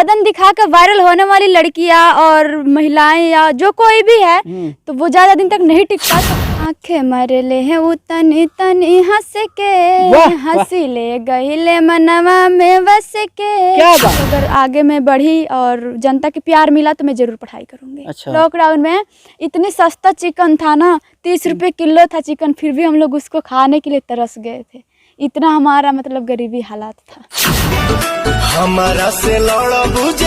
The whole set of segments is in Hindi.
बदन दिखाकर वायरल होने वाली लड़कियां और महिलाएं या जो कोई भी है तो वो ज्यादा दिन तक नहीं टिकता। तो आंखें मरले हैं उतनी तनी हंस के, हंसी ले गईले मनवा में बस के। अगर आगे मैं बढ़ी और जनता के प्यार मिला तो मैं जरूर पढ़ाई करूंगी। अच्छा। लॉकडाउन में इतनी सस्ता चिकन था ना, 30 रुपए किलो था चिकन, फिर भी हम लोग उसको खाने के लिए तरस गए थे। इतना हमारा मतलब गरीबी हालात था। हमारा से लड़ा बुझे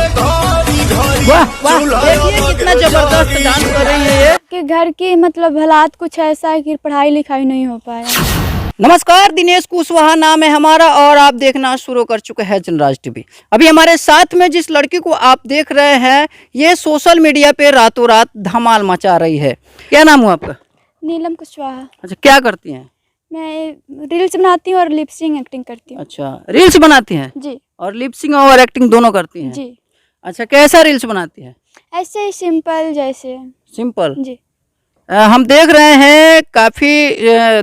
देखिए कितना जबरदस्त डांस कर रही है ये। कि घर की मतलब हालात कुछ ऐसा है कि पढ़ाई लिखाई नहीं हो पाया। नमस्कार, दिनेश कुशवाहा नाम है हमारा और आप देखना शुरू कर चुके हैं जनराज टीवी। अभी हमारे साथ में जिस लड़की को आप देख रहे हैं ये सोशल मीडिया पे रातों रात धमाल मचा रही है। क्या नाम हुआ आपका? नीलम कुशवाहा। अच्छा, क्या करती हैं? मैं रील्स बनाती हूँ और लिपसिंग एक्टिंग करती हूँ। अच्छा, रील्स बनाती हैं जी, और लिपसिंग और एक्टिंग दोनों करती हैं जी। अच्छा, कैसा रील्स बनाती हैं? ऐसे ही सिंपल जैसे। सिंपल जी। हम देख रहे हैं काफी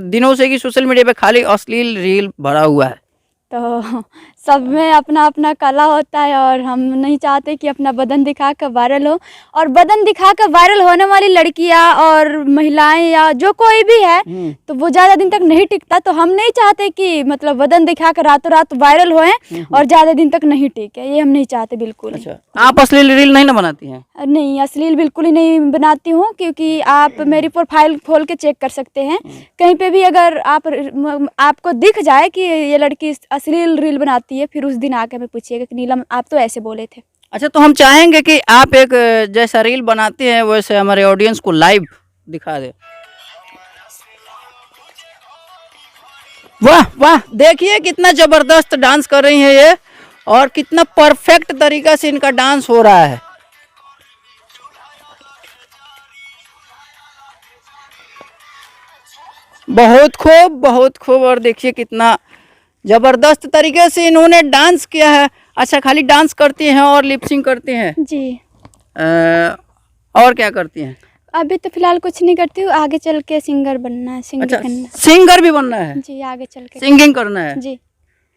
दिनों से कि सोशल मीडिया पे खाली अश्लील रील भरा हुआ है। तो सब में अपना अपना कला होता है और हम नहीं चाहते कि अपना बदन दिखाकर वायरल हो। और बदन दिखाकर वायरल होने वाली लड़कियां और महिलाएं या जो कोई भी है तो वो ज़्यादा दिन तक नहीं टिकता। तो हम नहीं चाहते कि मतलब बदन दिखाकर रातों रात वायरल होएं और ज़्यादा दिन तक नहीं टिके, ये हम नहीं चाहते बिल्कुल। अच्छा, आप अश्लील रील नहीं ना बनाती हैं? नहीं, अश्लील बिल्कुल ही नहीं बनाती हूँ, क्योंकि आप मेरी प्रोफाइल खोल के चेक कर सकते हैं। कहीं पे भी अगर आपको दिख जाए कि ये लड़की अश्लील रील बनाती है, फिर उस दिन आके हमें पूछिएगा कि नीलम आप तो ऐसे बोले थे। अच्छा, तो हम चाहेंगे कि आप एक जैसा रील बनाते हैं वैसे हमारे ऑडियंस को लाइव दिखा दे। वाह वाह, देखिए कितना जबरदस्त डांस कर रही हैं ये और कितना परफेक्ट तरीका से इनका डांस हो रहा है। बहुत खूब, बहुत खूब। और देखिए कितना जबरदस्त तरीके से इन्होंने डांस किया है। अच्छा, खाली डांस करती हैं और लिपसिंग करती हैं? जी। और क्या करती हैं? अभी तो फिलहाल कुछ नहीं करती हूँ, आगे चल के सिंगर बनना है, सिंगर अच्छा, करना। सिंगर भी बनना है? जी, आगे चल के सिंगिंग करना है? जी।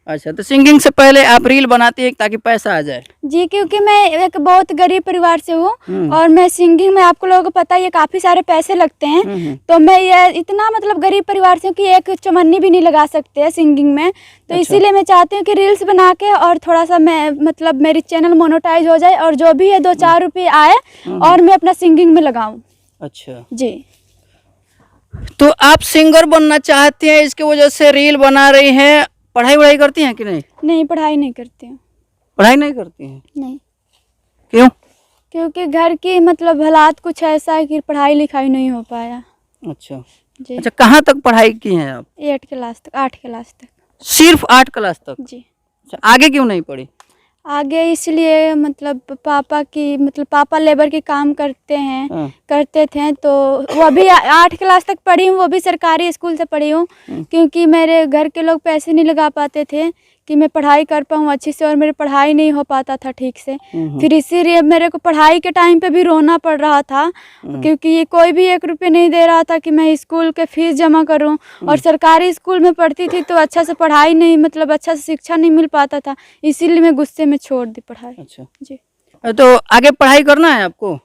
अच्छा, तो सिंगिंग से पहले आप रील बनाती है ताकि पैसा आ जाए? जी, क्योंकि मैं एक बहुत गरीब परिवार से हूँ और मैं सिंगिंग में, आपको लोगों को पता है, ये काफ़ी सारे पैसे लगते हैं। तो मैं ये इतना मतलब गरीब परिवार से हूँ कि एक चमन्नी भी नहीं लगा सकते हैं सिंगिंग में। तो अच्छा। इसीलिए मैं चाहती हूँ कि रील्स बना के और थोड़ा सा मैं मतलब मेरी चैनल मोनेटाइज हो जाए और जो भी है 2-4 रुपये आए और मैं अपना सिंगिंग में लगाऊँ। अच्छा जी। तो आप सिंगर बनना चाहती हैं, इसके वजह से रील बना रही हैं। पढ़ाई वढ़ाई करती हैं कि नहीं? नहीं, पढ़ाई नहीं करती हूँ। पढ़ाई नहीं करती हैं? नहीं। क्यों? क्योंकि घर की मतलब हालात कुछ ऐसा है कि पढ़ाई लिखाई नहीं हो पाया। अच्छा जी। अच्छा, कहाँ तक पढ़ाई की हैं आप? 8 क्लास तक, 8 क्लास तक। सिर्फ 8 क्लास तक? जी। अच्छा, आगे क्यों नहीं पढ़ी? आगे इसलिए मतलब पापा लेबर के काम करते हैं, करते थे, तो वो अभी 8 क्लास तक पढ़ी हूँ, वो भी सरकारी स्कूल से पढ़ी हूँ। क्योंकि मेरे घर के लोग पैसे नहीं लगा पाते थे कि मैं पढ़ाई कर पाऊँ अच्छे से और मेरी पढ़ाई नहीं हो पाता था ठीक से। फिर इसीलिए मेरे को पढ़ाई के टाइम पे भी रोना पड़ रहा था, क्योंकि ये कोई भी 1 रुपये नहीं दे रहा था कि मैं स्कूल के फीस जमा करूं। और सरकारी स्कूल में पढ़ती थी तो अच्छा से पढ़ाई नहीं, मतलब अच्छा से शिक्षा नहीं मिल पाता था, इसीलिए मैं गुस्से में छोड़ दी पढ़ाई। अच्छा जी। तो आगे पढ़ाई करना है आपको?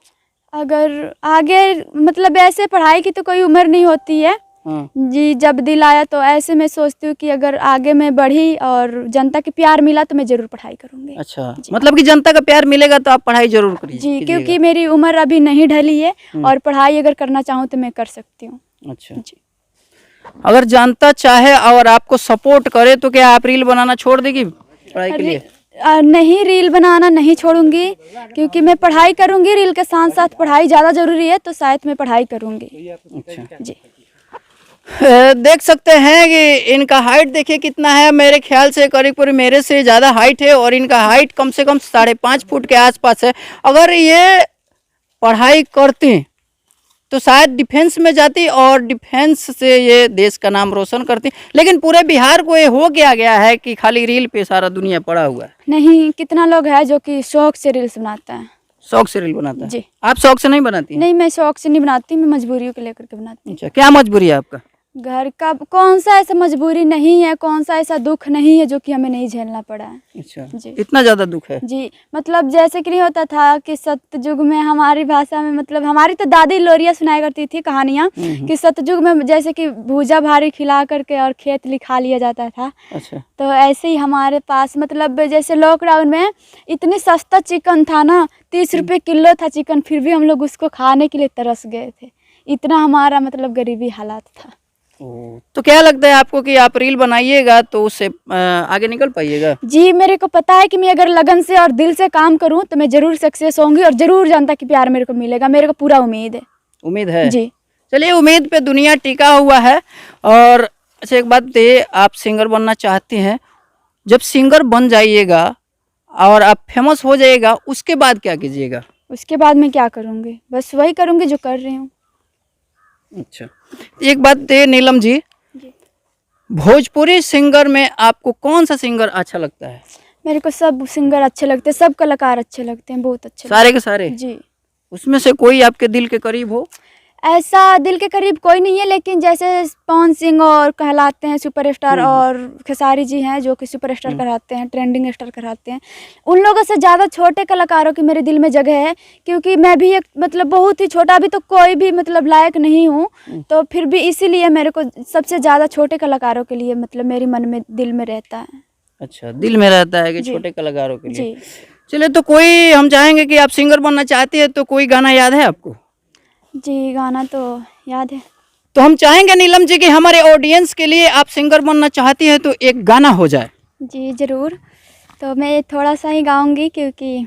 अगर आगे मतलब ऐसे पढ़ाई की तो कोई उम्र नहीं होती है। जी, जब दिल आया तो ऐसे मैं सोचती हूँ कि अगर आगे मैं बढ़ी और जनता के प्यार मिला तो मैं जरूर पढ़ाई करूँगी। अच्छा, मतलब कि जनता का प्यार मिलेगा तो आप पढ़ाई जरूर करिए। जी, क्योंकि मेरी उम्र अभी नहीं ढली है और पढ़ाई अगर करना चाहूँ तो मैं कर सकती हूँ। अच्छा जी। अगर जनता चाहे और आपको सपोर्ट करे तो क्या आप रील बनाना छोड़ देगी पढ़ाई के लिए? नहीं, रील बनाना नहीं छोड़ूंगी, क्योंकि मैं पढ़ाई करूंगी, रील के साथ साथ पढ़ाई ज़्यादा ज़रूरी है, तो शायद मैं पढ़ाई करूंगी। अच्छा जी। देख सकते हैं कि इनका हाइट देखिए कितना है। मेरे ख्याल से करीब करीब मेरे से ज़्यादा हाइट है और इनका हाइट कम से कम 5.5 फुट के आसपास है। अगर ये पढ़ाई करती तो शायद डिफेंस में जाती और डिफेंस से ये देश का नाम रोशन करती। लेकिन पूरे बिहार को ये हो गया है कि खाली रील पे सारा दुनिया पड़ा हुआ है। नहीं, कितना लोग है जो कि शौक से रील्स बनाता है। शौक से रील बनाता है? जी। आप शौक से नहीं बनाती हैं? नहीं, मैं शौक से नहीं बनाती, मैं मजबूरियों को लेकर के बनाती हूँ। अच्छा, क्या मजबूरी है आपका? घर का कौन सा ऐसा मजबूरी नहीं है, कौन सा ऐसा दुख नहीं है जो कि हमें नहीं झेलना पड़ा है। अच्छा जी। इतना ज़्यादा दुख है? जी, मतलब जैसे कि नहीं होता था कि सतयुग में हमारी भाषा में, मतलब हमारी तो दादी लोरिया सुनाया करती थी कहानियाँ कि सतयुग में जैसे कि भूजा भारी खिला करके और खेत लिखा लिया जाता था। अच्छा। तो ऐसे ही हमारे पास मतलब जैसे लॉकडाउन में इतनी सस्ता चिकन था ना, 30 रुपये किलो था चिकन, फिर भी हम लोग उसको खाने के लिए तरस गए थे। इतना हमारा मतलब गरीबी हालात था। तो क्या लगता है आपको कि आप रील बनाइएगा तो उससे आगे निकल पाइएगा? जी, मेरे को पता है कि मैं अगर लगन से और दिल से काम करूं तो मैं ज़रूर सक्सेस होंगी और ज़रूर जनता की प्यार मेरे को मिलेगा। मेरे को पूरा उम्मीद है। उम्मीद है? जी। चलिए, उम्मीद पे दुनिया टिका हुआ है। और अच्छा, एक बात बताइए, आप सिंगर बनना चाहती हैं, जब सिंगर बन जाइएगा और आप फेमस हो जाइएगा, उसके बाद क्या कीजिएगा? उसके बाद मैं क्या करूंगी? बस वही करूंगी जो कर रही हूँ। अच्छा, एक बात बताइए नीलम जी, भोजपुरी सिंगर में आपको कौन सा सिंगर अच्छा लगता है? मेरे को सब सिंगर अच्छे लगते हैं, सब कलाकार अच्छे लगते हैं, बहुत अच्छे सारे के सारे? लगते हैं। जी। उसमें से कोई आपके दिल के करीब हो? ऐसा दिल के करीब कोई नहीं है, लेकिन जैसे पवन सिंह और कहलाते हैं सुपरस्टार, और खेसारी जी हैं जो कि सुपरस्टार कहलाते हैं, ट्रेंडिंग स्टार कहलाते हैं। उन लोगों से ज़्यादा छोटे कलाकारों की मेरे दिल में जगह है, क्योंकि मैं भी एक मतलब बहुत ही छोटा, अभी तो कोई भी मतलब लायक नहीं हूँ, तो फिर भी इसीलिए मेरे को सबसे ज़्यादा छोटे कलाकारों के लिए मतलब मेरी मन में दिल में रहता है। अच्छा, दिल में रहता है कि जी। छोटे कलाकारों के लिए। जी। चलिए, तो कोई, हम चाहेंगे कि आप सिंगर बनना चाहती है तो कोई गाना याद है आपको? जी, गाना तो याद है। तो हम चाहेंगे नीलम जी कि हमारे ऑडियंस के लिए, आप सिंगर बनना चाहती है तो एक गाना हो जाए। जी ज़रूर। तो मैं थोड़ा सा ही गाऊंगी, क्योंकि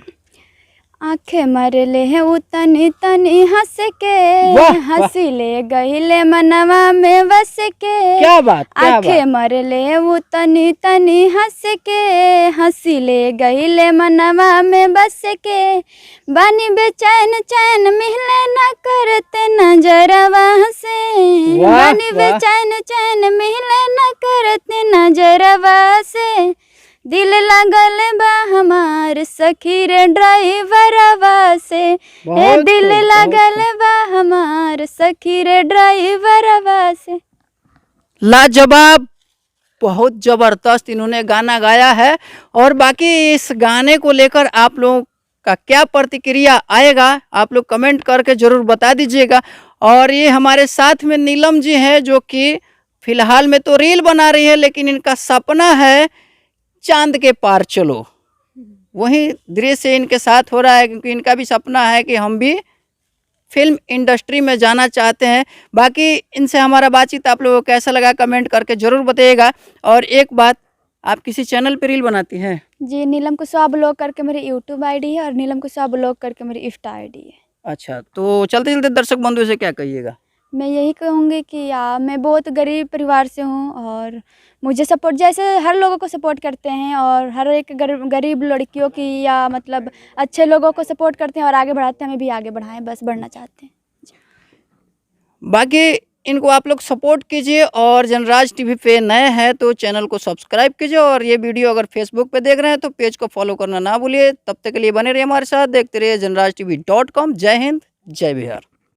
आंखें मरले है वो तनी तनी हंस के, वाह, हंसी ले गईले मनवा में बस के। क्या बात, क्या आंखें बात। मरले है वो तनी तनी हंस के, हंसी ले गईले मनवा में बस के। बानी बेचैन चैन मिले न करते नजरवा से, वाह, बानी वाह। बेचैन चैन मिले न करते नजरवा से। दिल लगल बा हमार सखी रे ड्राइवरवा से, ए बहुत दिल खूब, लगल बा हमार सखी रे ड्राइवरवा से। लाजवाब, बहुत जबरदस्त इन्होंने गाना गाया है। और बाकी इस गाने को लेकर आप लोगों का क्या प्रतिक्रिया आएगा, आप लोग कमेंट करके जरूर बता दीजिएगा। और ये हमारे साथ में नीलम जी हैं, जो कि फिलहाल में तो रील बना रही है, लेकिन इनका सपना है चांद के पार चलो। वही दृश्य इनके साथ हो रहा है, क्योंकि इनका भी सपना है कि हम भी फिल्म इंडस्ट्री में जाना चाहते हैं। बाकी इनसे हमारा बातचीत आप लोगों को कैसा लगा कमेंट करके ज़रूर बताइएगा। और एक बात, आप किसी चैनल पे रील बनाती हैं? जी, नीलम कुशवाहा ब्लॉग करके मेरी यूट्यूब आईडी है और नीलम कुशवाहा ब्लॉग करके मेरी इंस्टा आईडी है। अच्छा, तो चलते चलते दर्शक बंधु से क्या कहिएगा? मैं यही कहूँगी कि मैं बहुत गरीब परिवार से हूँ, और मुझे सपोर्ट जैसे हर लोगों को सपोर्ट करते हैं, और हर एक गरीब लड़कियों की या मतलब अच्छे लोगों को सपोर्ट करते हैं और आगे बढ़ाते हैं। हमें भी आगे बढ़ाएं, बस बढ़ना चाहते हैं। बाकी इनको आप लोग सपोर्ट कीजिए, और जनराज टीवी पे नए हैं तो चैनल को सब्सक्राइब कीजिए। और ये वीडियो अगर फेसबुक पे देख रहे हैं तो पेज को फॉलो करना ना भूलिए। तब तक के लिए बने रहिए हमारे साथ, देखते रहिए जनराज TV.com। जय हिंद, जय बिहार।